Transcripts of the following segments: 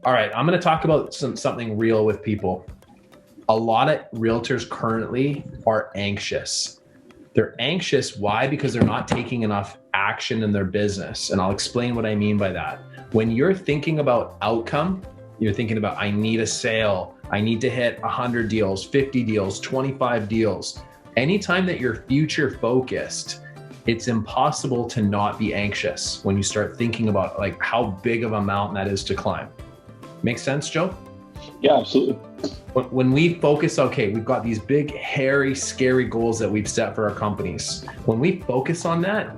All right, I'm going to talk about something real with people. A lot of realtors currently are anxious. They're anxious. Why? Because they're not taking enough action in their business. And I'll explain what I mean by that. When you're thinking about outcome, you're thinking about, I need a sale. I need to hit 100 deals, 50 deals, 25 deals. Anytime that you're future focused, it's impossible to not be anxious when you start thinking about like how big of a mountain that is to climb. Make sense, Joe? Yeah, absolutely. When we focus, okay, we've got these big, hairy, scary goals that we've set for our companies. When we focus on that,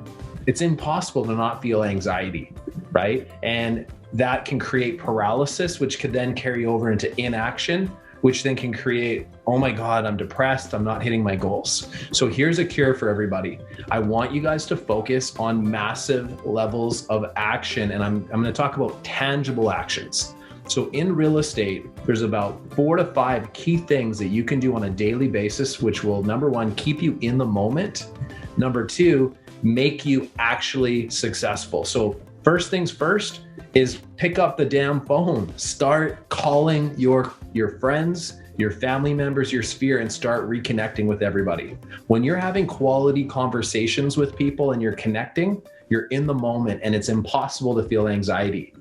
it's impossible to not feel anxiety, right? And that can create paralysis, which could then carry over into inaction, which then can create, oh my God, I'm depressed, I'm not hitting my goals. So here's a cure for everybody. I want you guys to focus on massive levels of action, and I'm gonna talk about tangible actions. So in real estate, there's about 4 to 5 key things that you can do on a daily basis, which will, number one, keep you in the moment. Number two, make you actually successful. So first things first is pick up the damn phone. Start calling your friends, your family members, your sphere, and start reconnecting with everybody. When you're having quality conversations with people and you're connecting, you're in the moment, and it's impossible to feel anxiety,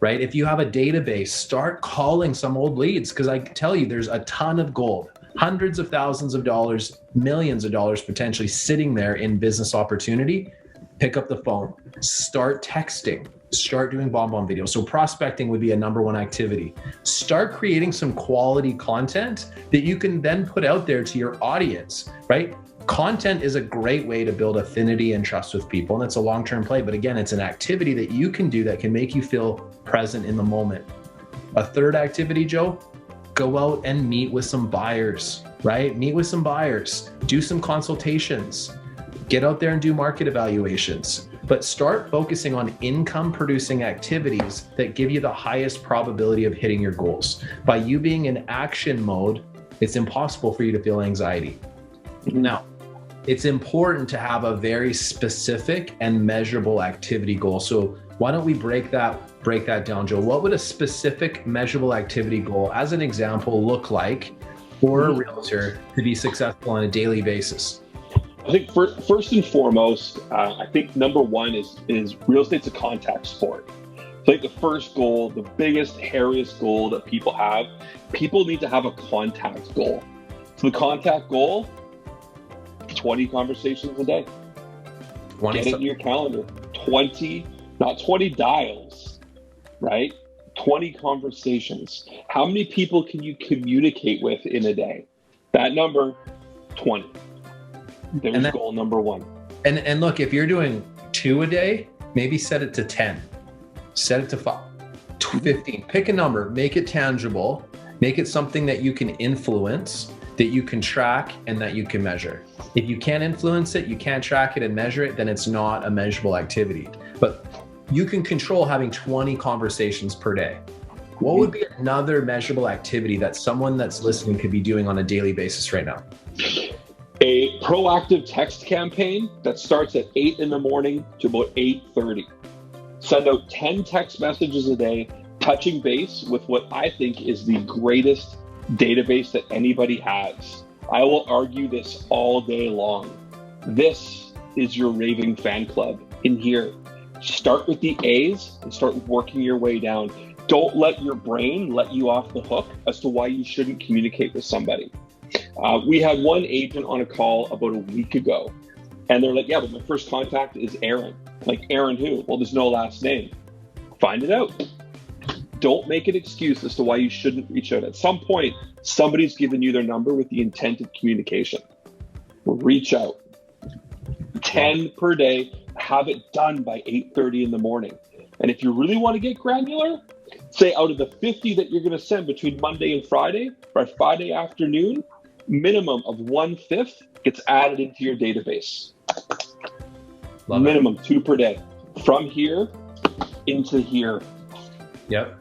right? If you have a database, start calling some old leads, because I can tell you there's a ton of gold, hundreds of thousands of dollars, millions of dollars potentially sitting there in business opportunity. Pick up the phone, start texting, start doing bomb videos. So prospecting would be a number one activity. Start creating some quality content that you can then put out there to your audience, right? Content is a great way to build affinity and trust with people, and it's a long-term play. But again, it's an activity that you can do that can make you feel present in the moment. A third activity, Joe, go out and meet with some buyers, right? Meet with some buyers, do some consultations, get out there and do market evaluations, but start focusing on income-producing activities that give you the highest probability of hitting your goals. By you being in action mode, it's impossible for you to feel anxiety. Now, it's important to have a very specific and measurable activity goal. So why don't we break that down, Joe? What would a specific measurable activity goal, as an example, look like for a realtor to be successful on a daily basis? I think first and foremost, I think number one is real estate's a contact sport. I think the first goal, the biggest, hairiest goal that people have, people need to have a contact goal. So the contact goal, 20 conversations a day. Get it in your calendar. 20, not 20 dials, right? 20 conversations. How many people can you communicate with in a day? That number, 20. There's goal number one. And look, if you're doing 2 a day, maybe set it to 10. Set it to 5, 15. Pick a number, make it tangible, make it something that you can influence, that you can track, and that you can measure. If you can't influence it, you can't track it and measure it, then it's not a measurable activity. But you can control having 20 conversations per day. What would be another measurable activity that someone that's listening could be doing on a daily basis right now? A proactive text campaign that starts at 8 in the morning to about 8:30. Send out 10 text messages a day, touching base with what I think is the greatest database that anybody has. I will argue this all day long. This is your raving fan club in here. Start with the A's and start working your way down. Don't let your brain let you off the hook as to why you shouldn't communicate with somebody. We had one agent on a call about a week ago, and they're like, yeah, but my first contact is Aaron. Like, Aaron who? Well, there's no last name. Find it out. Don't make an excuse as to why you shouldn't reach out. At some point, somebody's given you their number with the intent of communication. Reach out. 10 per day. Have it done by 8:30 in the morning. And if you really want to get granular, say out of the 50 that you're going to send between Monday and Friday, by Friday afternoon, minimum of 1/5 gets added into your database. Minimum 2 per day. From here into here. Yep.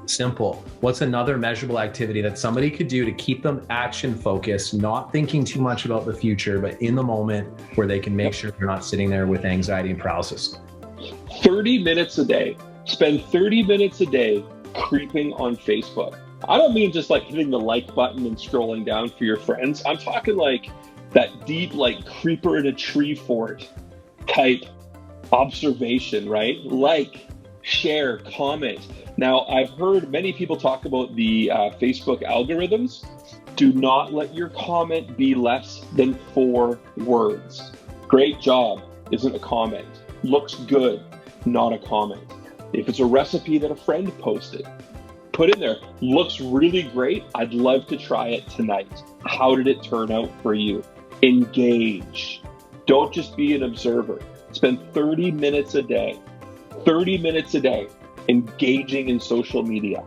Simple. What's another measurable activity that somebody could do to keep them action focused, not thinking too much about the future, but in the moment where they can make sure they're not sitting there with anxiety and paralysis? 30 minutes a day. Spend 30 minutes a day creeping on Facebook. I don't mean just like hitting the like button and scrolling down for your friends. I'm talking like that deep, like creeper in a tree fort type observation, right? Like, share, comment. Now, I've heard many people talk about the Facebook algorithms. Do not let your comment be less than 4 words. Great job isn't a comment. Looks good, not a comment. If it's a recipe that a friend posted, put in there, looks really great. I'd love to try it tonight. How did it turn out for you? Engage. Don't just be an observer. Spend 30 minutes a day engaging in social media.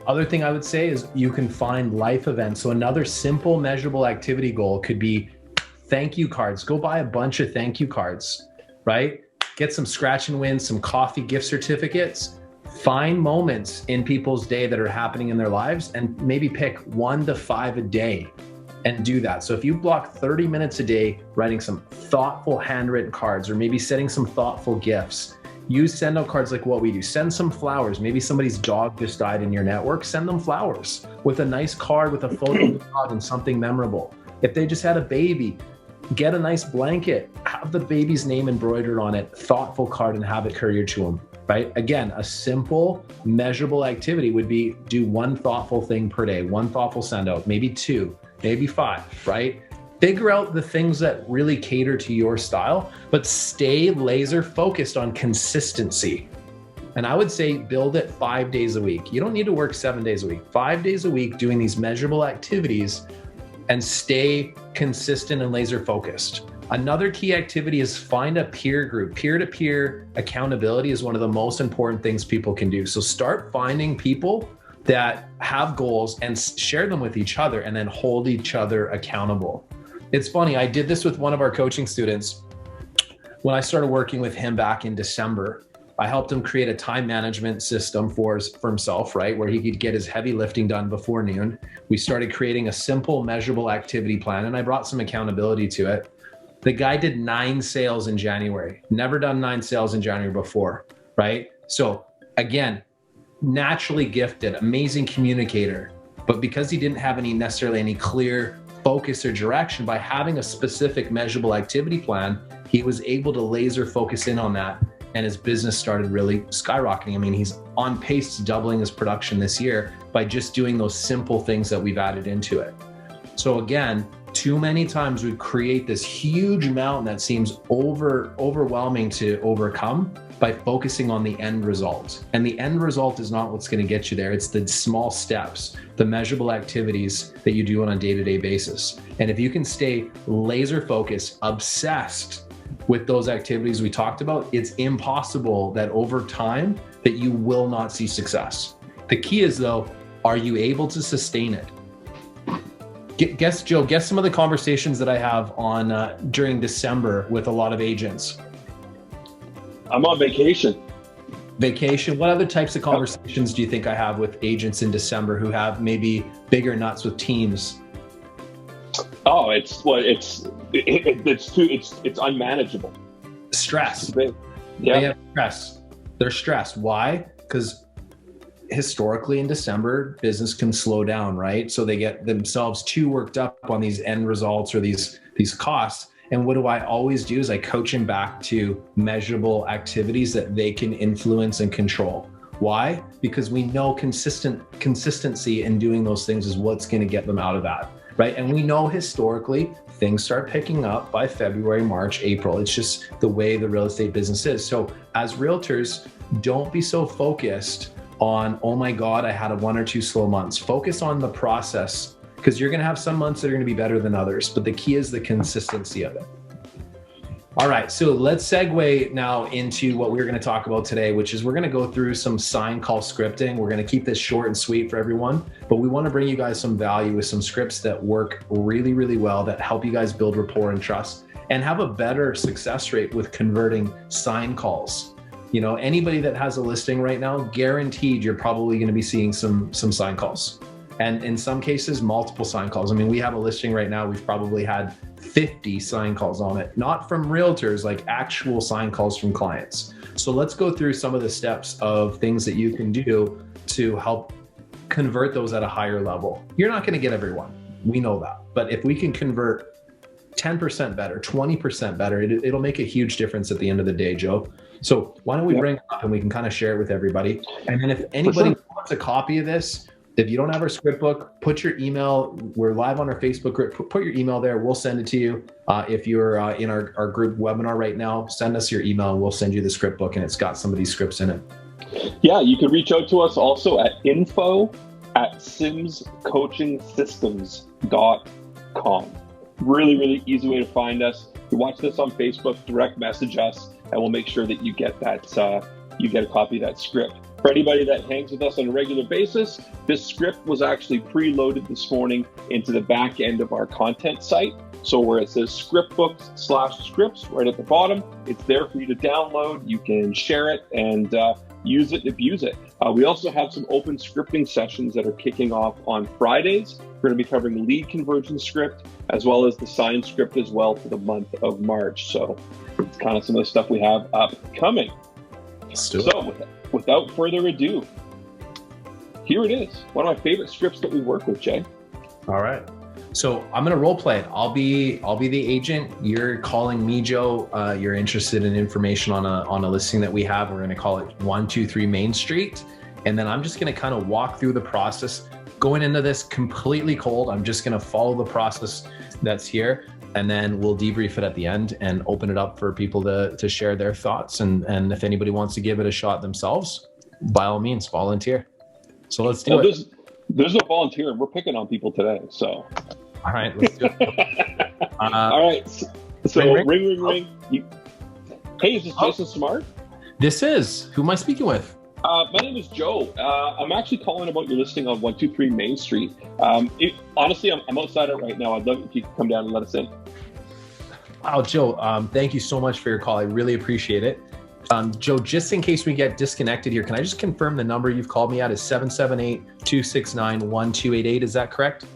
Other thing I would say is you can find life events. So another simple measurable activity goal could be thank you cards. Go buy a bunch of thank you cards, right? Get some scratch and win, some coffee gift certificates. Find moments in people's day that are happening in their lives and maybe pick 1 to 5 a day and do that. So if you block 30 minutes a day writing some thoughtful handwritten cards or maybe setting some thoughtful gifts, use send out cards like what we do. Send some flowers. Maybe somebody's dog just died in your network. Send them flowers with a nice card with a photo of the dog and something memorable. If they just had a baby, get a nice blanket, have the baby's name embroidered on it, thoughtful card, and have it couriered to them, right? Again, a simple measurable activity would be do 1 thoughtful thing per day, 1 thoughtful send out, maybe 2, maybe 5, right? Figure out the things that really cater to your style, but stay laser focused on consistency. And I would say build it 5 days a week. You don't need to work 7 days a week. 5 days a week doing these measurable activities and stay consistent and laser focused. Another key activity is find a peer group. Peer-to-peer accountability is one of the most important things people can do. So start finding people that have goals and share them with each other and then hold each other accountable. It's funny, I did this with one of our coaching students. When I started working with him back in December, I helped him create a time management system for himself, right? Where he could get his heavy lifting done before noon. We started creating a simple measurable activity plan and I brought some accountability to it. The guy did 9 sales in January, never done 9 sales in January before, right? So again, naturally gifted, amazing communicator, but because he didn't have necessarily any clear focus or direction, by having a specific measurable activity plan, he was able to laser focus in on that. And his business started really skyrocketing. I mean, he's on pace to doubling his production this year by just doing those simple things that we've added into it. So again, too many times we create this huge mountain that seems overwhelming to overcome by focusing on the end result. And the end result is not what's going to get you there. It's the small steps, the measurable activities that you do on a day-to-day basis. And if you can stay laser focused, obsessed with those activities we talked about, it's impossible that over time that you will not see success. The key is though, are you able to sustain it? Guess some of the conversations that I have on during December with a lot of agents. I'm on vacation. Vacation. What other types of conversations do you think I have with agents in December who have maybe bigger nuts with teams? Oh, it's unmanageable. Stress. Yeah. They have stress. They're stressed. Why? Because historically in December, business can slow down, right? So they get themselves too worked up on these end results or these costs. And what do I always do is I coach them back to measurable activities that they can influence and control. Why? Because we know consistency in doing those things is what's going to get them out of that, right? And we know historically things start picking up by February, March, April. It's just the way the real estate business is. So as realtors, don't be so focused on, oh my God, I had 1 or 2 slow months. Focus on the process, because you're going to have some months that are going to be better than others, but the key is the consistency of it. All right, so let's segue now into what we're going to talk about today, which is we're going to go through some sign call scripting. We're going to keep this short and sweet for everyone, but we want to bring you guys some value with some scripts that work really, really well, that help you guys build rapport and trust and have a better success rate with converting sign calls. You know, anybody that has a listing right now, guaranteed you're probably going to be seeing some sign calls. And in some cases, multiple sign calls. I mean, we have a listing right now, we've probably had 50 sign calls on it, not from realtors, like actual sign calls from clients. So let's go through some of the steps of things that you can do to help convert those at a higher level. You're not going to get everyone. We know that. But if we can convert 10% better, 20% better, it'll make a huge difference at the end of the day, Joe. So why don't we bring it up and we can kind of share it with everybody. And then if anybody wants a copy of this, if you don't have our script book, put your email. We're live on our Facebook group. Put your email there. We'll send it to you. If you're in our group webinar right now, send us your email and we'll send you the script book, and it's got some of these scripts in it. Yeah, you can reach out to us also at info@simscoachingsystems.com. Really, really easy way to find us. If you watch this on Facebook, direct message us, and we'll make sure that you get that. You get a copy of that script. For anybody that hangs with us on a regular basis, this script was actually preloaded this morning into the back end of our content site. So where it says scriptbooks/scripts right at the bottom, it's there for you to download. You can share it and use it, abuse it. We also have some open scripting sessions that are kicking off on Fridays. We're going to be covering lead conversion script as well as the sign script as well for the month of March. So it's kind of some of the stuff we have upcoming. So without further ado, here it is. One of my favorite scripts that we work with, Jay. All right. So I'm going to role play it. I'll be the agent. You're calling me, Joe. You're interested in information on a listing that we have. We're going to call it 123 Main Street. And then I'm just going to kind of walk through the process. Going into this completely cold, I'm just going to follow the process that's here. And then we'll debrief it at the end and open it up for people to share their thoughts. And if anybody wants to give it a shot themselves, by all means, volunteer. So let's do it. There's no volunteering. We're picking on people today. So. All right, let's do it. All right. So ring. Hey, is this Jason Smart? This is. Who am I speaking with? My name is Joe. I'm actually calling about your listing on 123 Main Street. Honestly, I'm outside it right now. I'd love if you could come down and let us in. Wow, Joe, thank you so much for your call. I really appreciate it. Joe, just in case we get disconnected here, can I just confirm the number you've called me at is 778-269-1288? Is that correct?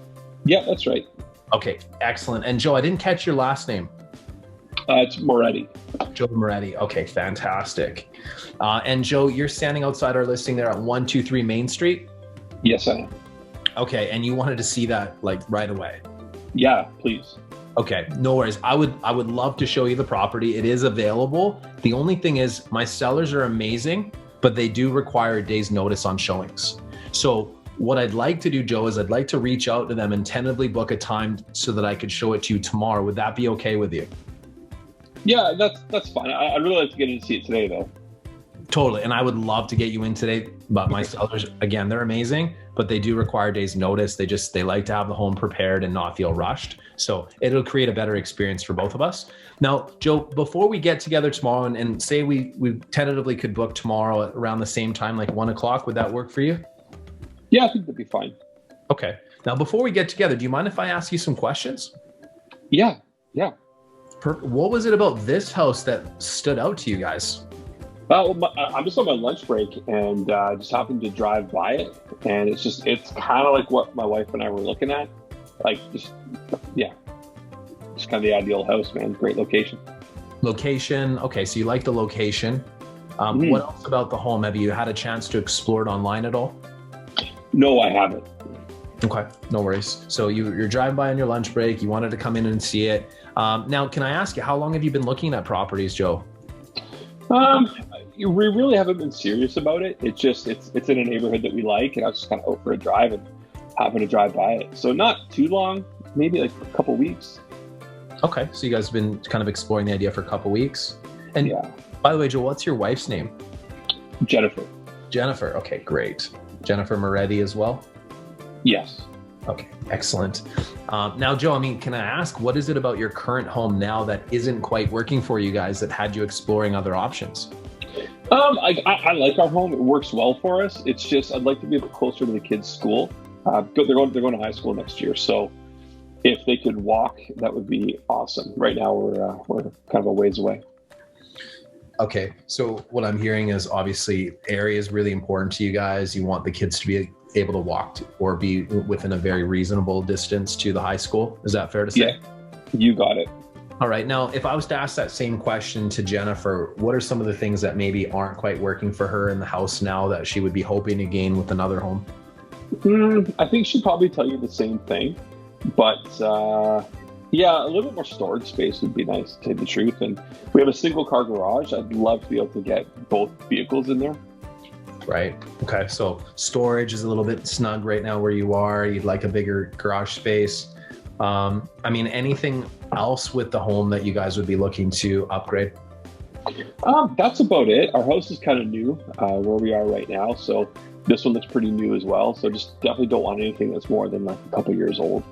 Yeah, that's right. Okay, excellent. And Joe, I didn't catch your last name. It's Moretti. Joe Moretti. Okay, fantastic. And Joe, you're standing outside our listing there at 123 Main Street? Yes, I am. Okay, and you wanted to see that like right away? Yeah, please. Okay, no worries. I would love to show you the property. It is available. The only thing is my sellers are amazing, but they do require a day's notice on showings. So what I'd like to do, Joe, is I'd like to reach out to them and tentatively book a time so that I could show it to you tomorrow. Would that be okay with you? Yeah, that's fine. I'd really like to get in to see it today, though. Totally. And I would love to get you in today, but my sellers, again, they're amazing, but they do require days notice. They like to have the home prepared and not feel rushed. So it'll create a better experience for both of us. Now, Joe, before we get together tomorrow and say we tentatively could book tomorrow at around the same time, like 1 o'clock, would that work for you? Yeah, I think that'd be fine. Okay. Now, before we get together, do you mind if I ask you some questions? Yeah. What was it about this house that stood out to you guys? Well, I'm just on my lunch break and just happened to drive by it. And it's kind of like what my wife and I were looking at. Like, just kind of the ideal house, man. Great location. Location. Okay, so you like the location. What else about the home? Have you had a chance to explore it online at all? No, I haven't. Okay, no worries. So you're driving by on your lunch break. You wanted to come in and see it. Now, can I ask you, how long have you been looking at properties, Joe? We really haven't been serious about it. It's in a neighborhood that we like, and I was just kind of out for a drive and happened to drive by it. So not too long, maybe like a couple weeks. Okay, so you guys have been kind of exploring the idea for a couple weeks. And yeah. By the way, Joe, what's your wife's name? Jennifer. Jennifer. Okay, great. Jennifer Moretti as well? Yes. Okay, excellent. Now, Joe, can I ask, what is it about your current home now that isn't quite working for you guys that had you exploring other options? I like our home. It works well for us. It's just I'd like to be a bit closer to the kids' school. They're going to high school next year, so if they could walk, that would be awesome. Right now, we're kind of a ways away. Okay, so what I'm hearing is obviously area is really important to you guys. You want the kids to be able to walk to, or be within a very reasonable distance to the high school. Is that fair to say? Yeah, you got it. All right. Now, if I was to ask that same question to Jennifer, what are some of the things that maybe aren't quite working for her in the house now that she would be hoping to gain with another home? I think she'd probably tell you the same thing, but yeah, a little bit more storage space would be nice, to tell you the truth. And we have a single car garage. I'd love to be able to get both vehicles in there. Right. Okay. So storage is a little bit snug right now where you are. You'd like a bigger garage space. I mean, anything else with the home that you guys would be looking to upgrade? That's about it. Our house is kind of new where we are right now. So this one looks pretty new as well. So just definitely don't want anything that's more than like a couple years old.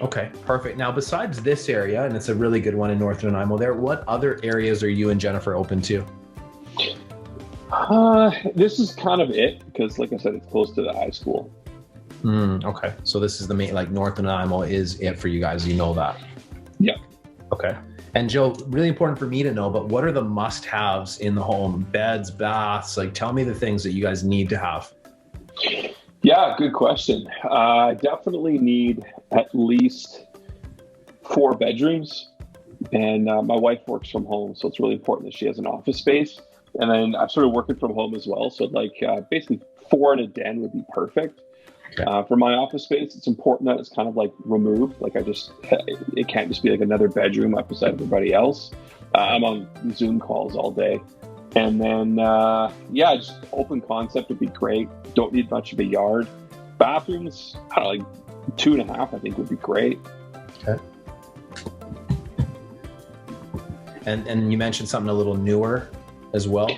Okay, perfect. Now, besides this area, and it's a really good one in North Nanaimo there, what other areas are you and Jennifer open to? This is kind of it because, like I said, it's close to the high school. Okay, so this is the main, like North Nanaimo is it for you guys. You know that. Yeah. Okay. And Joe, really important for me to know, but what are the must-haves in the home? Beds, baths, like tell me the things that you guys need to have. Yeah, good question. I definitely need at least 4 bedrooms. And my wife works from home, so it's really important that she has an office space. And then I'm sort of working from home as well. So like basically 4 and a den would be perfect. Okay. For my office space, it's important that it's kind of like removed. Like it can't just be like another bedroom up beside everybody else. I'm on Zoom calls all day. And then, yeah, just open concept would be great. Don't need much of a yard. Bathrooms, I don't know, like 2.5, I think would be great. Okay. And you mentioned something a little newer as well.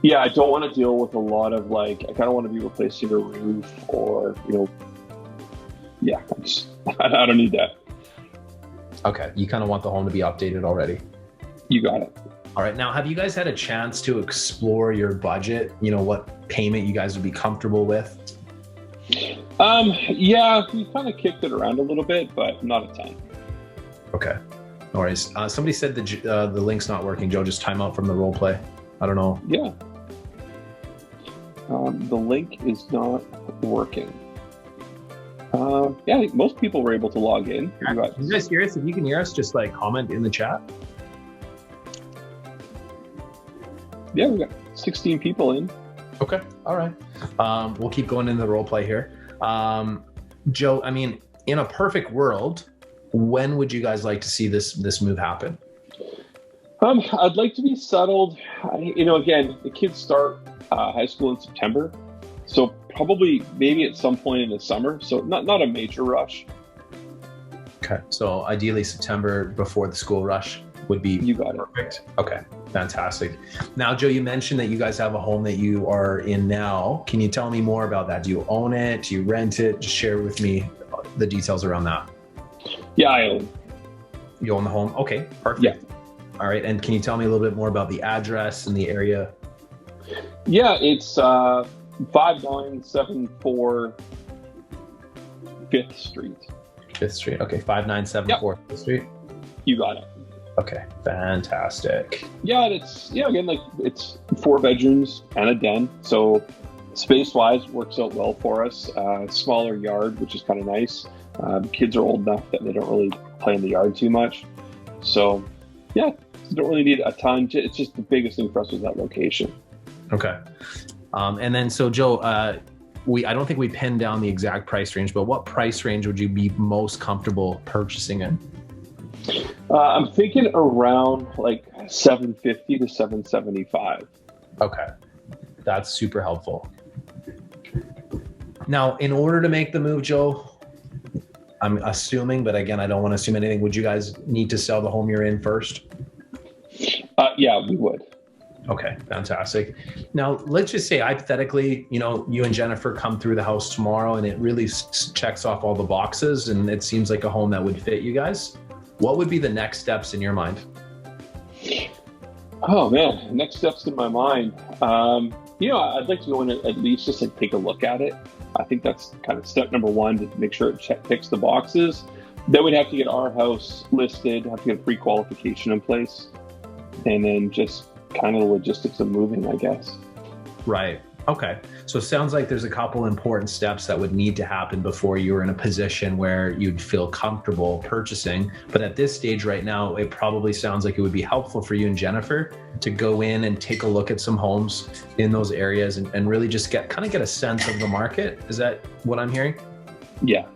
Yeah, I don't want to deal with a lot of like, I kind of want to be replacing a roof or, yeah, I don't need that. Okay. You kind of want the home to be updated already. You got it. All right. Now, have you guys had a chance to explore your budget? What payment you guys would be comfortable with? Yeah, we kind of kicked it around a little bit, but not a ton. Okay. No worries. Somebody said the link's not working. Joe, just time out from the role play. I don't know. Yeah. The link is not working. Yeah, I think most people were able to log in. Can you guys hear us? If you can hear us, just like comment in the chat. Yeah, we got 16 people in. Okay. All right. We'll keep going into the role play here. Joe, I mean, in a perfect world, when would you guys like to see this move happen? I'd like to be settled. Again, the kids start high school in September, so probably maybe at some point in the summer. So not a major rush. Okay. So ideally September before the school rush would be perfect. Okay. Fantastic. Now, Joe, you mentioned that you guys have a home that you are in now. Can you tell me more about that? Do you own it? Do you rent it? Just share with me the details around that. Yeah, I own. You own the home? Okay, perfect. Yeah. All right. And can you tell me a little bit more about the address and the area? Yeah, it's 5974 5th Street. 5th Street. Okay, 5974 5th Street. You got it. Okay, fantastic. Yeah, again, it's 4 bedrooms and a den. So space-wise, works out well for us. Smaller yard, which is kind of nice. The kids are old enough that they don't really play in the yard too much. So, yeah, don't really need a ton. It's just the biggest thing for us was that location. Okay. And then, so Joe, I don't think we pinned down the exact price range, but what price range would you be most comfortable purchasing in? I'm thinking around like 750 to 775. Okay. That's super helpful. Now, in order to make the move, Joe, I'm assuming, but again, I don't want to assume anything. Would you guys need to sell the home you're in first? Yeah, we would. Okay, fantastic. Now, let's just say hypothetically, you and Jennifer come through the house tomorrow and it really checks off all the boxes and it seems like a home that would fit you guys. What would be the next steps in your mind? Oh man, next steps in my mind. I'd like to go in and at least just like take a look at it. I think that's kind of step number 1 to make sure it ticks the boxes. Then we'd have to get our house listed, have to get a pre-qualification in place, and then just kind of the logistics of moving, I guess. Right. Okay. So it sounds like there's a couple important steps that would need to happen before you were in a position where you'd feel comfortable purchasing. But at this stage right now, it probably sounds like it would be helpful for you and Jennifer to go in and take a look at some homes in those areas and really just get a sense of the market. Is that what I'm hearing? Yeah.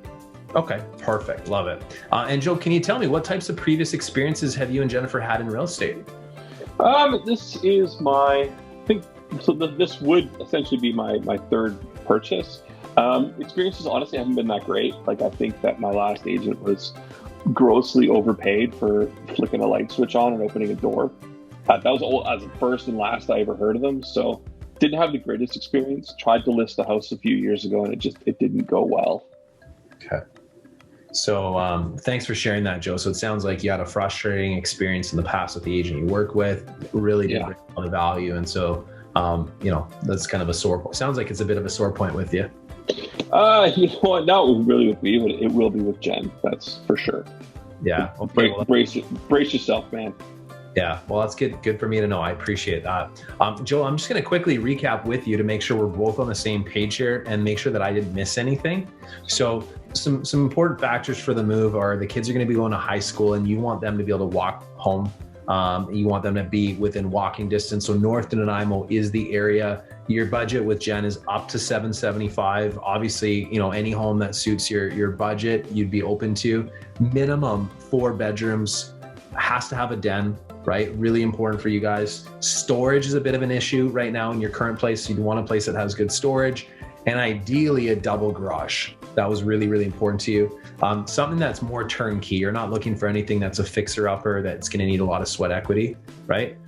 Okay, perfect. Love it. And Joe, can you tell me what types of previous experiences have you and Jennifer had in real estate? This is this would essentially be my third purchase. Experiences honestly haven't been that great. Like, I think that my last agent was grossly overpaid for flicking a light switch on and opening a door. That was as the first and last I ever heard of them. So didn't have the greatest experience. Tried to list the house a few years ago and it didn't go well. Okay. So thanks for sharing that, Joe. So it sounds like you had a frustrating experience in the past with the agent you work with. Really didn't bring a lot of value. And so, that's kind of a sore point. Sounds like it's a bit of a sore point with you. You know what? Not really with me, but it will be with Jen. That's for sure. Yeah. Okay, brace yourself, man. Yeah, well, that's good for me to know. I appreciate that. Joe, I'm just going to quickly recap with you to make sure we're both on the same page here and make sure that I didn't miss anything. So some important factors for the move are the kids are going to be going to high school and you want them to be able to walk home. You want them to be within walking distance. So North and Nanaimo is the area. Your budget with Jen is up to $775. Obviously, any home that suits your budget, you'd be open to. Minimum 4 bedrooms, has to have a den, right? Really important for you guys. Storage is a bit of an issue right now in your current place. So you want a place that has good storage, and ideally a double garage. That was really, really important to you. Something that's more turnkey. You're not looking for anything that's a fixer-upper that's going to need a lot of sweat equity, right?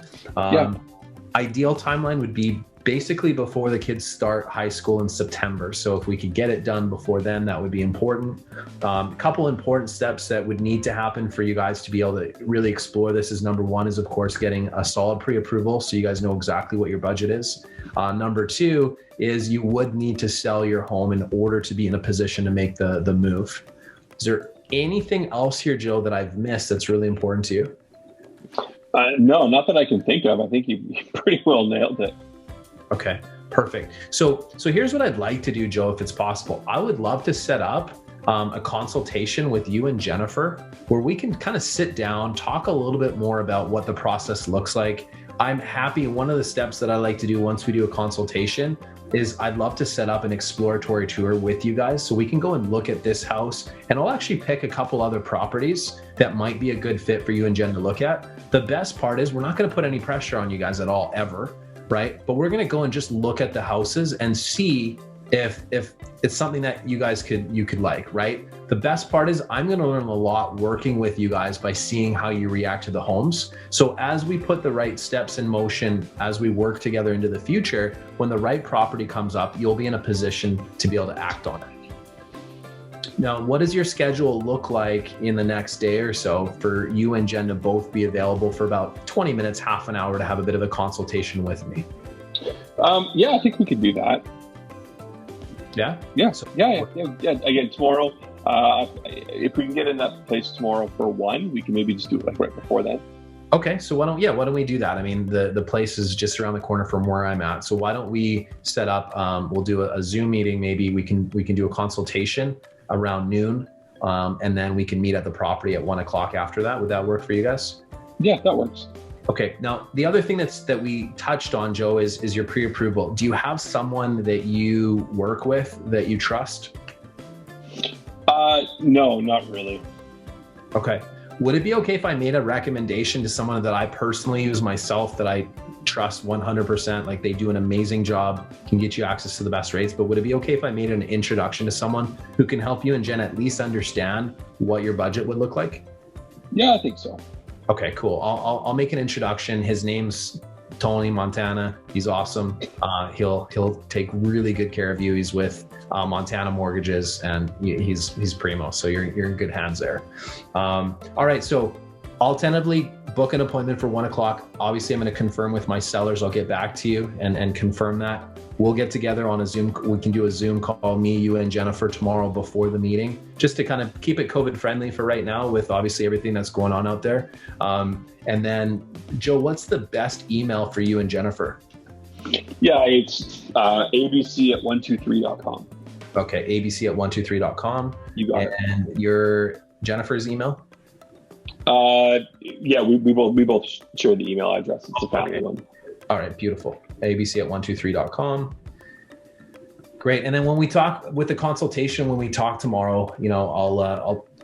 Ideal timeline would be basically before the kids start high school in September. So if we could get it done before then, that would be important. A couple important steps that would need to happen for you guys to be able to really explore this is, number one is, of course, getting a solid pre-approval so you guys know exactly what your budget is. Number two is you would need to sell your home in order to be in a position to make the move. Is there anything else here, Jill, that I've missed that's really important to you? No, not that I can think of. I think you pretty well nailed it. Okay, perfect. So here's what I'd like to do, Joe, if it's possible. I would love to set up a consultation with you and Jennifer where we can kind of sit down, talk a little bit more about what the process looks like. I'm happy. One of the steps that I like to do once we do a consultation is I'd love to set up an exploratory tour with you guys so we can go and look at this house, and I'll actually pick a couple other properties that might be a good fit for you and Jen to look at. The best part is we're not going to put any pressure on you guys at all, ever. Right? But we're going to go and just look at the houses and see if it's something that you guys could like, right? The best part is I'm going to learn a lot working with you guys by seeing how you react to the homes. So as we put the right steps in motion, as we work together into the future, when the right property comes up, you'll be in a position to be able to act on it. Now, what does your schedule look like in the next day or so for you and Jen to both be available for about 20 minutes, half an hour to have a bit of a consultation with me? Yeah, I think we could do that. Yeah? Yeah. Again, tomorrow, if we can get in that place tomorrow for 1, we can maybe just do it like right before then. Okay, so why don't we do that? I mean, the place is just around the corner from where I'm at. So why don't we set up, we'll do a Zoom meeting. Maybe we can do a consultation around noon, and then we can meet at the property at 1 o'clock after that. Would that work for you guys? Yeah, that works. Okay. Now, the other thing that we touched on, Joe, is your pre-approval. Do you have someone that you work with that you trust? No, not really. Okay. Would it be okay if I made a recommendation to someone that I personally use myself, that I trust 100%, like they do an amazing job, can get you access to the best rates, but would it be okay if I made an introduction to someone who can help you and Jen at least understand what your budget would look like? Yeah, I think so. Okay, cool. I'll make an introduction. His name's Tony Montana. He's awesome. He'll take really good care of you. He's with Montana Mortgages, and he's primo. So you're in good hands there. All right. So I'll tentatively book an appointment for 1 o'clock. Obviously, I'm going to confirm with my sellers. I'll get back to you and confirm that. We'll get together on a Zoom. We can do a Zoom call, me, you, and Jennifer tomorrow before the meeting, just to kind of keep it COVID friendly for right now with obviously everything that's going on out there. And then, Joe, what's the best email for you and Jennifer? Yeah, it's abc@123.com. Okay, abc@123.com. You got it. And your Jennifer's email? Yeah, we both share the email address. It's a family one. All right, beautiful. abc@123.com. Great. And then when we talk with the consultation, when we talk tomorrow,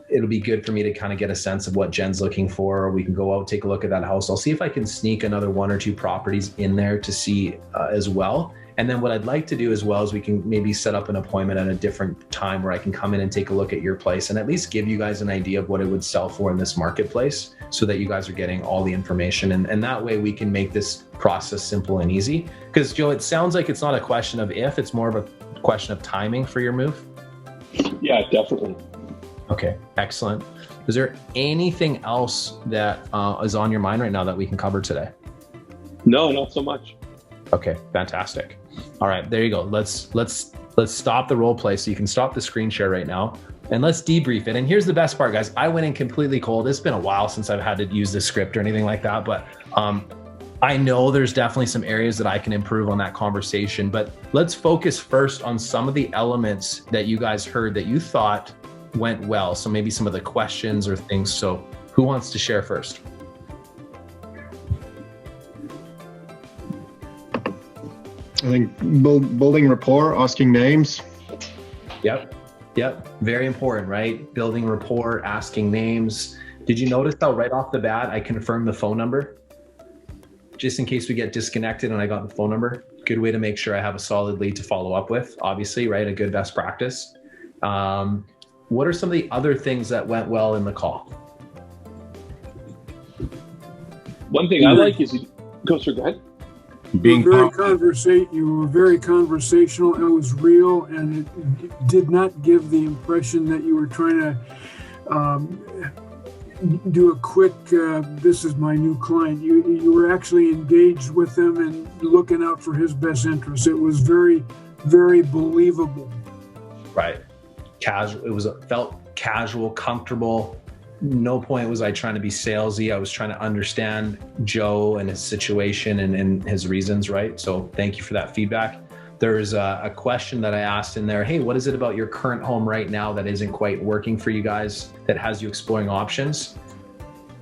it'll be good for me to kind of get a sense of what Jen's looking for. We can go out, take a look at that house. I'll see if I can sneak another 1 or 2 properties in there to see as well. And then what I'd like to do as well is we can maybe set up an appointment at a different time where I can come in and take a look at your place and at least give you guys an idea of what it would sell for in this marketplace so that you guys are getting all the information. And that way we can make this process simple and easy. Because Joe, it sounds like it's not a question of if, it's more of a question of timing for your move. Yeah, definitely. Okay, excellent. Is there anything else that is on your mind right now that we can cover today? No, not so much. Okay, fantastic. All right, there you go. Let's stop the role play so you can stop the screen share right now and let's debrief it. And here's the best part, guys. I went in completely cold. It's been a while since I've had to use this script or anything like that, but I know there's definitely some areas that I can improve on that conversation, but let's focus first on some of the elements that you guys heard that you thought went well. So maybe some of the questions or things. So who wants to share first? I think building rapport, asking names. Yep. Very important, right? Building rapport, asking names. Did you notice how right off the bat, I confirmed the phone number? Just in case we get disconnected and I got the phone number. Good way to make sure I have a solid lead to follow up with, obviously, right? A good best practice. What are some of the other things that went well in the call? One thing I like is, go ahead. You were very conversational. It was real, and it did not give the impression that you were trying to do a quick, this is my new client. You were actually engaged with him and looking out for his best interests. It was very, very believable. Right. Casual. Felt casual, comfortable. No point was I trying to be salesy. I was trying to understand Joe and his situation and his reasons, right? So thank you for that feedback. There's a question that I asked in there. Hey, what is it about your current home right now that isn't quite working for you guys, that has you exploring options?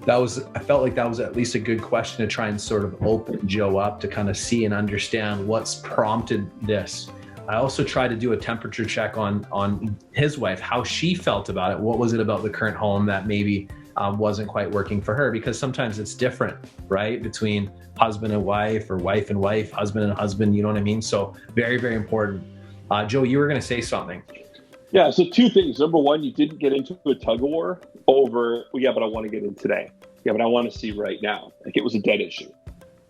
I felt like that was at least a good question to try and sort of open Joe up to kind of see and understand what's prompted this. I also tried to do a temperature check on his wife, how she felt about it. What was it about the current home that maybe wasn't quite working for her? Because sometimes it's different, right? Between husband and wife, or wife and wife, husband and husband, you know what I mean? So very, very important. Joe, you were going to say something. Yeah, so 2 things. Number one, you didn't get into a tug of war over, well, yeah, but I want to get in today. Yeah, but I want to see right now. Like, it was a dead issue.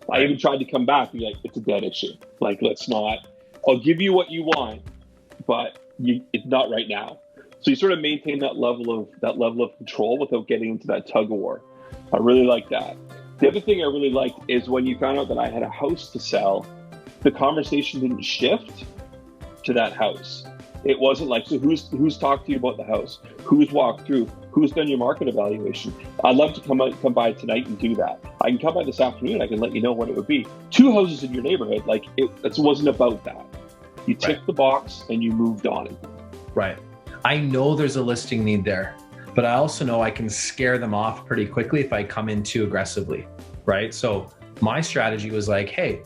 I even tried to come back and be like, it's a dead issue. Like, let's not. I'll give you what you want, but it's not right now. So you sort of maintain that level of control without getting into that tug of war. I really like that. The other thing I really liked is when you found out that I had a house to sell, the conversation didn't shift to that house. It wasn't like, so who's talked to you about the house? Who's walked through? Who's done your market evaluation? I'd love to come by tonight and do that. I can come by this afternoon. I can let you know what it would be. 2 houses in your neighborhood, like it wasn't about that. You ticked the box and you moved on. Right. I know there's a listing need there, but I also know I can scare them off pretty quickly if I come in too aggressively, right? So my strategy was like, hey,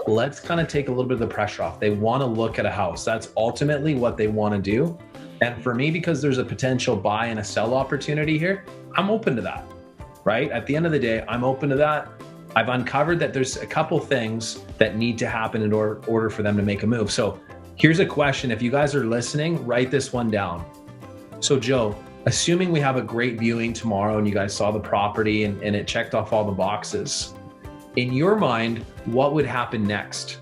let's kind of take a little bit of the pressure off. They want to look at a house. That's ultimately what they want to do. And for me, because there's a potential buy and a sell opportunity here, I'm open to that, right? At the end of the day, I'm open to that. I've uncovered that there's a couple things that need to happen in order for them to make a move. So here's a question. If you guys are listening, write this one down. So Joe, assuming we have a great viewing tomorrow and you guys saw the property and it checked off all the boxes, in your mind, what would happen next?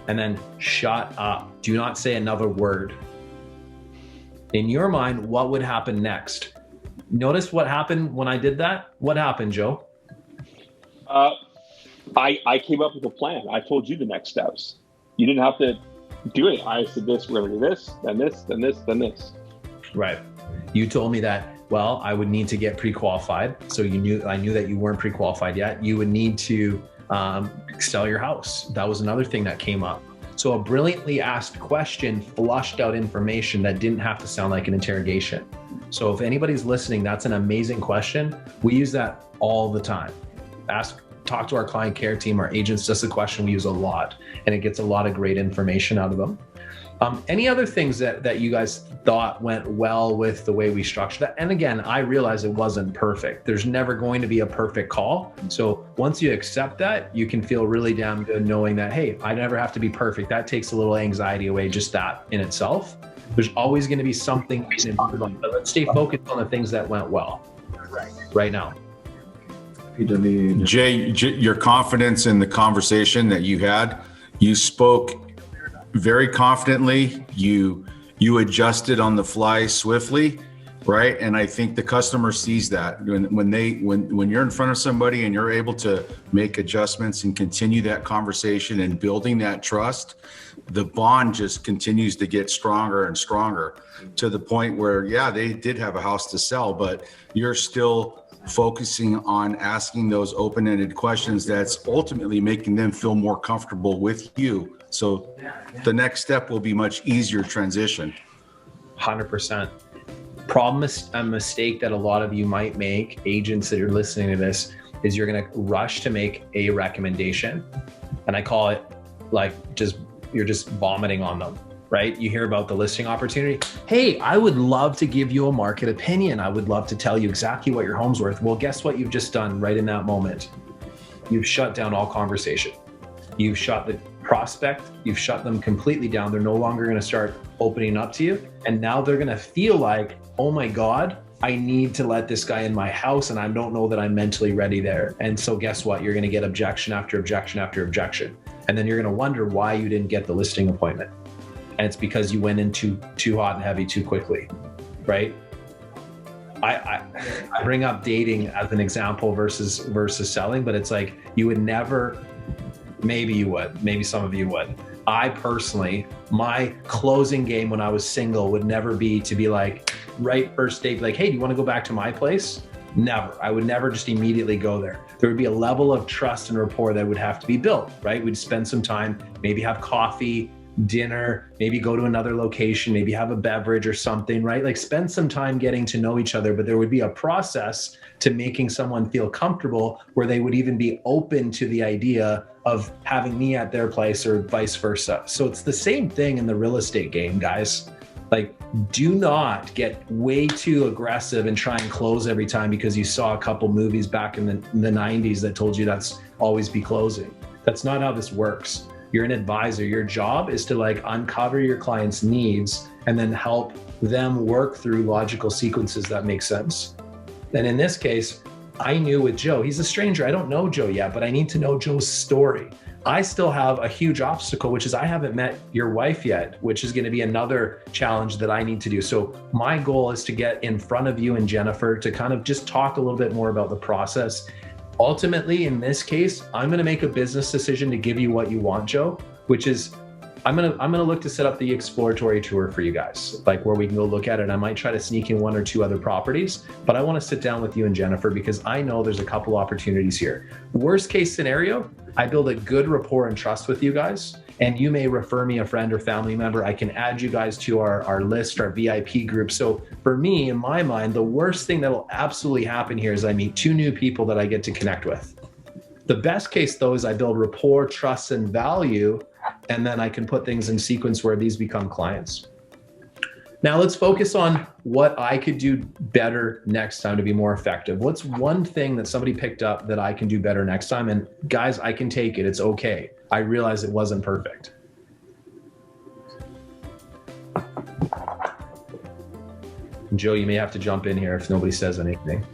And then shut up. Do not say another word. In your mind, what would happen next? Notice what happened when I did that? What happened, Joe? I came up with a plan. I told you the next steps. You didn't have to do it. I said this, we're going to do this, then this, then this, then this. Right. You told me that, well, I would need to get pre-qualified. So I knew that you weren't pre-qualified yet. You would need to sell your house. That was another thing that came up. So a brilliantly asked question flushed out information that didn't have to sound like an interrogation. So if anybody's listening, that's an amazing question. We use that all the time. Talk to our client care team, our agents, just a question we use a lot, and it gets a lot of great information out of them. Any other things that you guys thought went well with the way we structured that? And again, I realize it wasn't perfect. There's never going to be a perfect call. So once you accept that, you can feel really damn good knowing that, hey, I never have to be perfect. That takes a little anxiety away, just that in itself. There's always going to be something we can improve on, but let's stay focused on the things that went well right now. Jay, your confidence in the conversation that you had, you spoke very confidently, you adjusted on the fly swiftly, right? And I think the customer sees that when you're in front of somebody and you're able to make adjustments and continue that conversation and building that trust, the bond just continues to get stronger and stronger to the point where, yeah, they did have a house to sell, but you're still focusing on asking those open-ended questions that's ultimately making them feel more comfortable with you. So the next step will be much easier transition. 100%. A mistake that a lot of you might make, agents that are listening to this, is you're going to rush to make a recommendation. And I call it like you're just vomiting on them, right? You hear about the listing opportunity. Hey, I would love to give you a market opinion. I would love to tell you exactly what your home's worth. Well, guess what you've just done right in that moment? You've shut down all conversation. You've shut the prospect, you've shut them completely down. They're no longer going to start opening up to you. And now they're going to feel like, oh my God, I need to let this guy in my house and I don't know that I'm mentally ready there. And so guess what? You're going to get objection after objection after objection. And then you're going to wonder why you didn't get the listing appointment. And it's because you went in too hot and heavy too quickly, right? I bring up dating as an example versus selling, but it's like you would never. Maybe you would, maybe some of you would. I personally, my closing game when I was single would never be to be like, right first date, like, hey, do you want to go back to my place? Never. I would never just immediately go there. There would be a level of trust and rapport that would have to be built, right? We'd spend some time, maybe have coffee, dinner, maybe go to another location, maybe have a beverage or something, right? Like spend some time getting to know each other, but there would be a process to making someone feel comfortable where they would even be open to the idea of having me at their place or vice versa. So it's the same thing in the real estate game, guys. Like, do not get way too aggressive and try and close every time because you saw a couple movies back in the 90s that told you that's always be closing. That's not how this works. You're an advisor. Your job is to like uncover your client's needs and then help them work through logical sequences that make sense. And in this case, I knew with Joe, he's a stranger. I don't know Joe yet, but I need to know Joe's story. I still have a huge obstacle, which is I haven't met your wife yet, which is going to be another challenge that I need to do. So my goal is to get in front of you and Jennifer to kind of just talk a little bit more about the process. Ultimately, in this case, I'm going to make a business decision to give you what you want, Joe, which is I'm gonna look to set up the exploratory tour for you guys, like where we can go look at it. I might try to sneak in 1 or 2 other properties, but I want to sit down with you and Jennifer because I know there's a couple opportunities here. Worst case scenario, I build a good rapport and trust with you guys, and you may refer me a friend or family member. I can add you guys to our list, our VIP group. So for me, in my mind, the worst thing that will absolutely happen here is I meet 2 new people that I get to connect with. The best case though is I build rapport, trust, and value, and then I can put things in sequence where these become clients. Now let's focus on what I could do better next time to be more effective. What's one thing that somebody picked up that I can do better next time? And guys, I can take it. It's okay. I realize it wasn't perfect. Joe, you may have to jump in here if nobody says anything.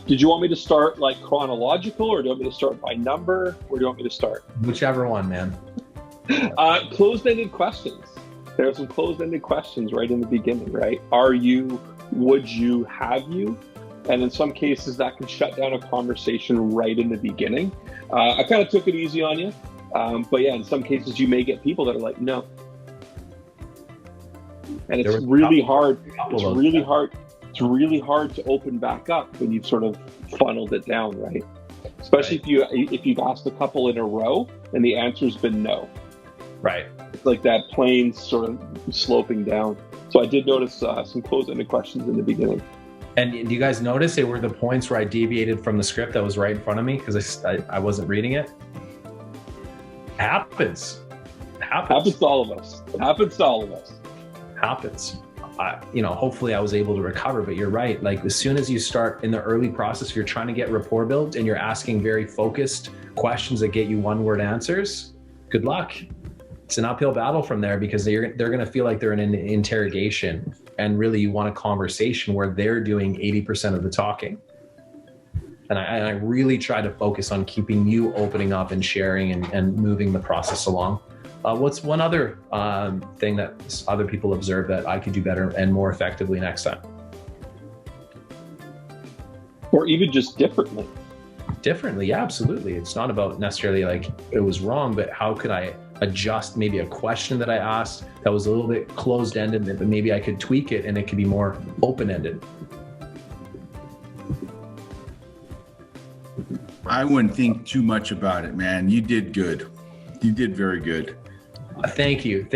Did you want me to start like chronological, or do you want me to start by number? Where do you want me to start? Whichever one, man. Closed-ended questions. There are some closed-ended questions right in the beginning, right? Are you, would you, have you? And in some cases that can shut down a conversation right in the beginning. I kind of took it easy on you. But yeah, in some cases you may get people that are like, no. And it's really hard. It's really hard to open back up when you've sort of funneled it down, right? especially if you've asked a couple in a row and the answer's been no. Right. It's like that plane sort of sloping down. So I did notice some closed-ended questions in the beginning. And do you guys notice they were the points where I deviated from the script that was right in front of me because I wasn't reading it? Happens to all of us. Happens. Hopefully I was able to recover, but you're right. Like as soon as you start in the early process, if you're trying to get rapport built and you're asking very focused questions that get you one-word answers, good luck. It's an uphill battle from there because they're going to feel like they're in an interrogation, and really you want a conversation where they're doing 80% of the talking. And I really try to focus on keeping you opening up and sharing and moving the process along. What's one other thing that other people observe that I could do better and more effectively next time? Or even just differently. Differently, yeah, absolutely. It's not about necessarily like it was wrong, but how could I adjust maybe a question that I asked that was a little bit closed-ended, but maybe I could tweak it and it could be more open-ended. I wouldn't think too much about it, man. You did good. You did very good. Thank you.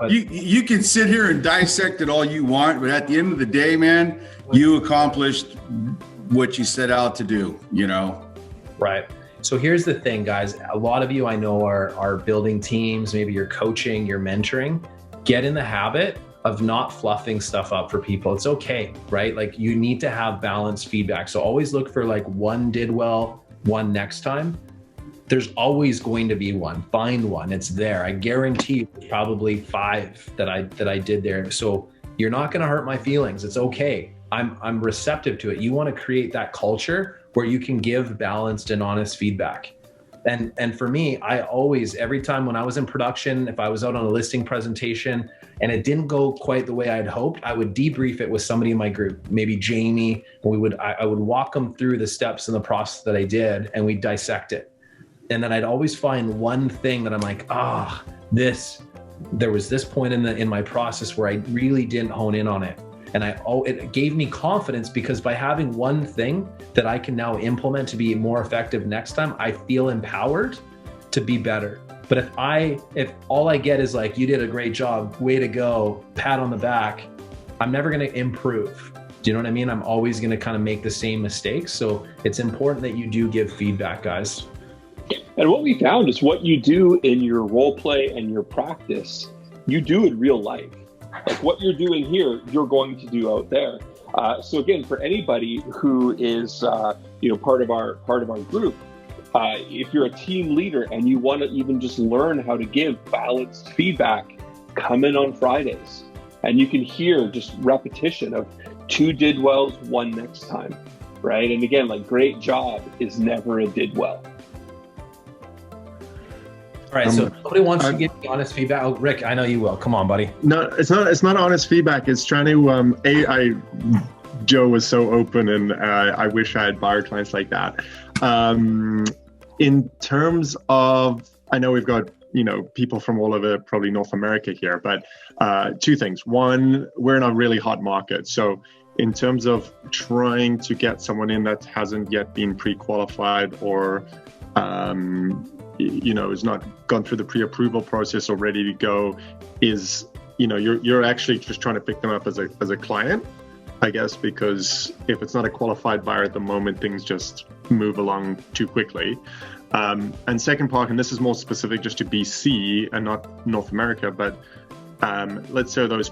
You can sit here and dissect it all you want, but at the end of the day, man, you accomplished what you set out to do, Right. So here's the thing, guys. A lot of you I know are building teams. Maybe you're coaching, you're mentoring. Get in the habit of not fluffing stuff up for people. It's okay, right? Like you need to have balanced feedback. So always look for like one did well, one next time. There's always going to be one. Find one. It's there. I guarantee you probably 5 that I did there. So you're not going to hurt my feelings. It's okay. I'm receptive to it. You want to create that culture where you can give balanced and honest feedback. And for me, I always, every time when I was in production, if I was out on a listing presentation and it didn't go quite the way I'd hoped, I would debrief it with somebody in my group, maybe Jamie. I would walk them through the steps in the process that I did, and we'd dissect it. And then I'd always find one thing that I'm like, there was this point in my process where I really didn't hone in on it. And it gave me confidence because by having one thing that I can now implement to be more effective next time, I feel empowered to be better. But if all I get is like, you did a great job, way to go, pat on the back, I'm never going to improve. Do you know what I mean? I'm always going to kind of make the same mistakes. So it's important that you do give feedback, guys. And what we found is what you do in your role play and your practice, you do in real life. Like what you're doing here, you're going to do out there. So again, for anybody who is part of our group, if you're a team leader and you want to even just learn how to give balanced feedback, come in on Fridays, and you can hear just repetition of 2 did wells, 1 next time, right? And again, like great job is never a did well. All right, so nobody wants to give me honest feedback. Oh, Rick, I know you will. Come on, buddy. No, it's not honest feedback. It's trying to, Joe was so open, and I wish I had buyer clients like that. In terms of, I know we've got, people from all over probably North America here, but 2 things. One, we're in a really hot market. So in terms of trying to get someone in that hasn't yet been pre-qualified or, is not gone through the pre-approval process or ready to go, is, you're actually just trying to pick them up as a client, I guess, because if it's not a qualified buyer at the moment, things just move along too quickly. And second part, and this is more specific just to BC and not North America, but let's say those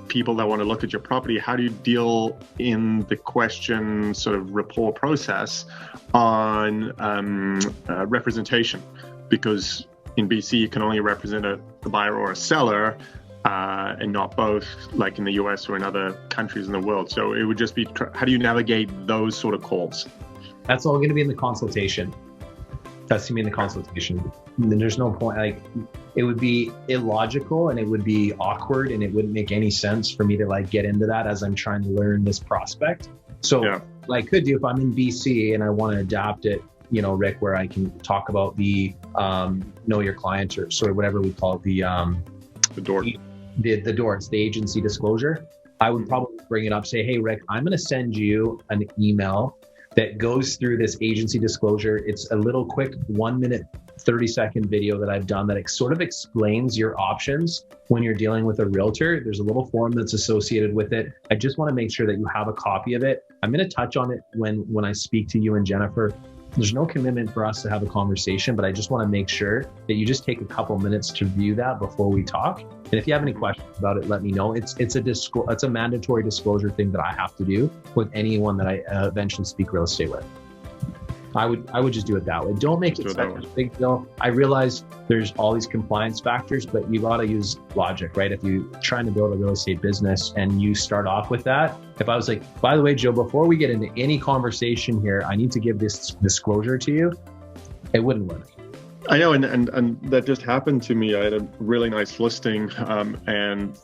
people that want to look at your property, how do you deal in the question sort of rapport process on representation? Because in BC, you can only represent a buyer or a seller and not both, like in the US or in other countries in the world. So it would just be, how do you navigate those sort of calls? That's all going to be in the consultation. That's going to be in the consultation. And there's no point, like, it would be illogical and it would be awkward and it wouldn't make any sense for me to like get into that as I'm trying to learn this prospect. So what I could do if I'm in BC and I want to adapt it, Rick, where I can talk about the know your client, or sort of whatever we call it, the DOOR, it's the agency disclosure. I would probably bring it up, say, hey, Rick, I'm going to send you an email that goes through this agency disclosure. It's a little quick 1 minute, 30-second video that I've done that sort of explains your options when you're dealing with a realtor. There's a little form that's associated with it. I just want to make sure that you have a copy of it. I'm going to touch on it when I speak to you and Jennifer. There's no commitment for us to have a conversation, but I just want to make sure that you just take a couple minutes to view that before we talk. And if you have any questions about it, let me know. It's a mandatory disclosure thing that I have to do with anyone that I eventually speak real estate with. I would just do it that way. Don't make it such a big deal. I realize there's all these compliance factors, but you got to use logic, right? If you're trying to build a real estate business and you start off with that, if I was like, by the way, Joe, before we get into any conversation here, I need to give this disclosure to you, it wouldn't work. I know, and that just happened to me. I had a really nice listing and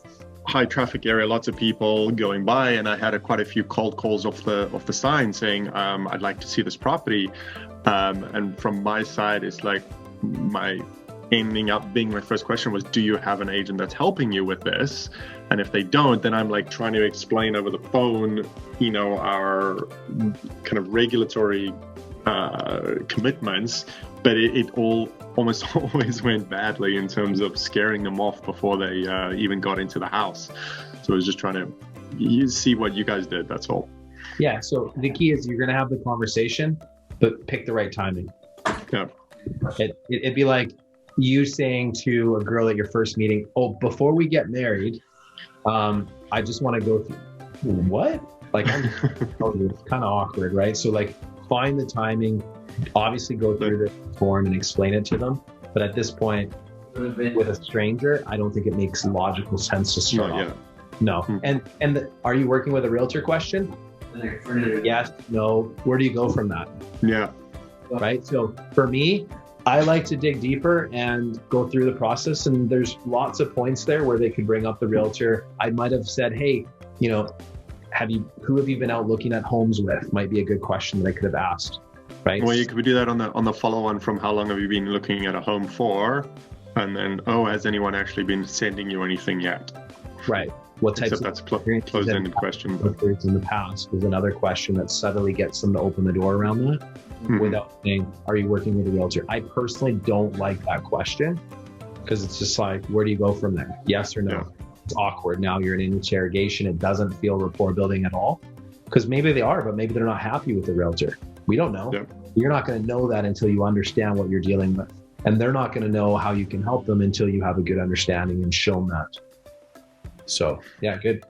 high traffic area, lots of people going by, and I had quite a few cold calls off the sign saying, I'd like to see this property. And from my side, it's like my first question was, do you have an agent that's helping you with this? And if they don't, then I'm like trying to explain over the phone, our kind of regulatory commitments, but it all almost always went badly in terms of scaring them off before they even got into the house. So I was just trying to see what you guys did, that's all. Yeah, so the key is you're going to have the conversation, but pick the right timing. Yeah. It'd be like you saying to a girl at your first meeting, oh, before we get married, I just want to go through, what? Like, it's kind of awkward, right? So like, find the timing, obviously go through the form and explain it to them. But at this point, with a stranger, I don't think it makes logical sense to start off. No. And are you working with a realtor question? Yes, no. Where do you go from that? Yeah. Right. So for me, I like to dig deeper and go through the process. And there's lots of points there where they could bring up the realtor. I might have said, hey, who have you been out looking at homes with? Might be a good question that I could have asked, right? Well, you could do that on the follow-on from how long have you been looking at a home for, and then has anyone actually been sending you anything yet? Right. What types Except that's closed-ended question. In the past is another question that subtly gets them to open the door around that without saying, are you working with a realtor? I personally don't like that question because it's just like, where do you go from there? Yes or no? Yeah. It's awkward. Now you're in an interrogation. It doesn't feel rapport building at all because maybe they are, but maybe they're not happy with the realtor. We don't know. Yeah. You're not going to know that until you understand what you're dealing with. And they're not going to know how you can help them until you have a good understanding and show them that. So yeah, good.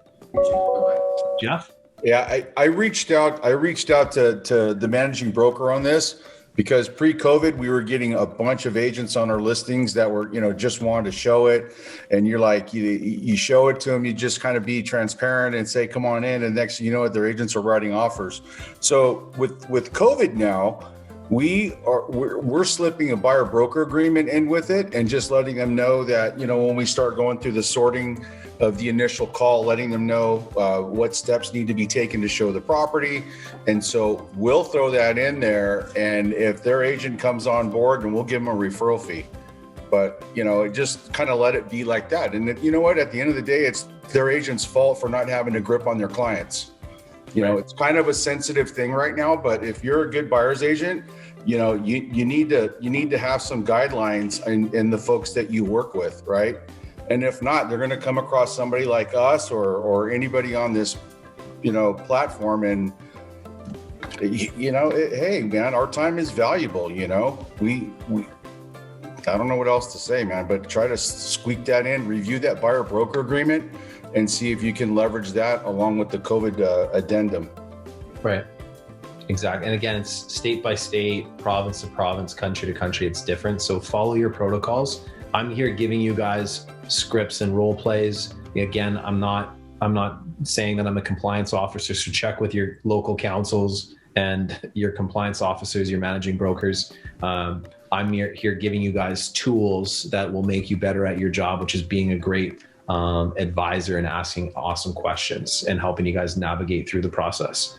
Jeff? Yeah, I reached out to the managing broker on this because pre-COVID, we were getting a bunch of agents on our listings that were, just wanted to show it. And you're like, you show it to them, you just kind of be transparent and say, come on in. And next thing you know, their agents are writing offers. So with COVID now, we're slipping a buyer broker agreement in with it and just letting them know that, when we start going through the sorting of the initial call, letting them know what steps need to be taken to show the property. And so we'll throw that in there. And if their agent comes on board, and we'll give them a referral fee. But, just kind of let it be like that. And you know what, at the end of the day, it's their agent's fault for not having a grip on their clients. It's kind of a sensitive thing right now, but if you're a good buyer's agent, you need to have some guidelines in the folks that you work with, right? And if not, they're going to come across somebody like us or anybody on this, platform. And, hey, man, our time is valuable. I don't know what else to say, man, but try to squeak that in, review that buyer broker agreement and see if you can leverage that along with the COVID addendum. Right. Exactly. And again, it's state by state, province to province, country to country. It's different. So follow your protocols. I'm here giving you guys scripts and role plays. Again, I'm not saying that I'm a compliance officer, so check with your local councils and your compliance officers, your managing brokers. I'm here giving you guys tools that will make you better at your job, which is being a great advisor and asking awesome questions and helping you guys navigate through the process.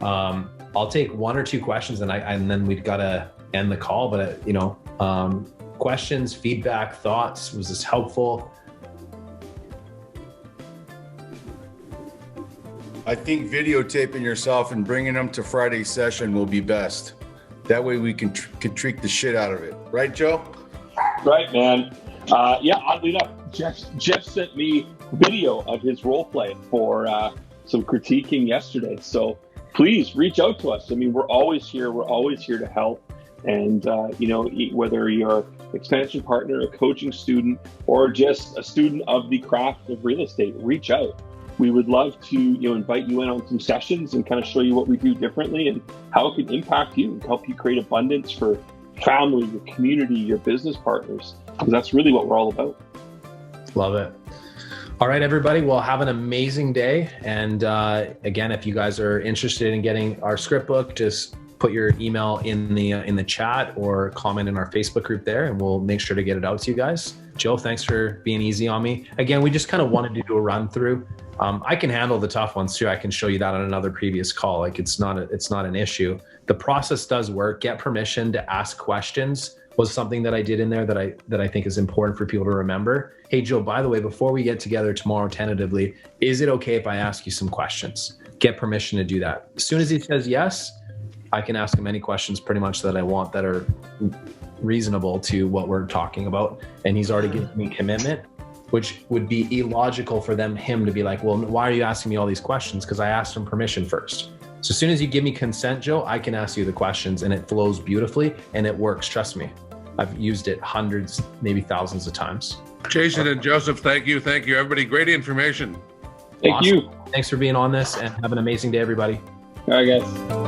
I'll take one or two questions and then we've got to end the call, but questions, feedback, thoughts, was this helpful? I think videotaping yourself and bringing them to Friday's session will be best. That way we can trick the shit out of it. Right, Joe? Right, man. Yeah, oddly enough, Jeff sent me video of his role play for some critiquing yesterday. So please reach out to us. I mean, we're always here. We're always here to help. And, whether you're an expansion partner, a coaching student, or just a student of the craft of real estate, reach out. We would love to, invite you in on some sessions and kind of show you what we do differently and how it can impact you and help you create abundance for family, your community, your business partners, because that's really what we're all about. Love it. All right, everybody. Well, have an amazing day. And again, if you guys are interested in getting our script book, just put your email in the chat or comment in our Facebook group there, and we'll make sure to get it out to you guys. Joe, thanks for being easy on me. Again, we just kind of wanted to do a run through. I can handle the tough ones too. I can show you that on another previous call. Like it's not an issue. The process does work. Get permission to ask questions was something that I did in there that I think is important for people to remember. Hey, Joe, by the way, before we get together tomorrow tentatively, is it okay if I ask you some questions? Get permission to do that. As soon as he says yes, I can ask him any questions pretty much that I want that are reasonable to what we're talking about. And he's already given me commitment, which would be illogical for him to be like, well, why are you asking me all these questions? Because I asked him permission first. So as soon as you give me consent, Joe, I can ask you the questions and it flows beautifully and it works. Trust me. I've used it hundreds, maybe thousands of times. Jason and Joseph, thank you. Thank you, everybody. Great information. Thank you. Thanks for being on this and have an amazing day, everybody. All right, guys.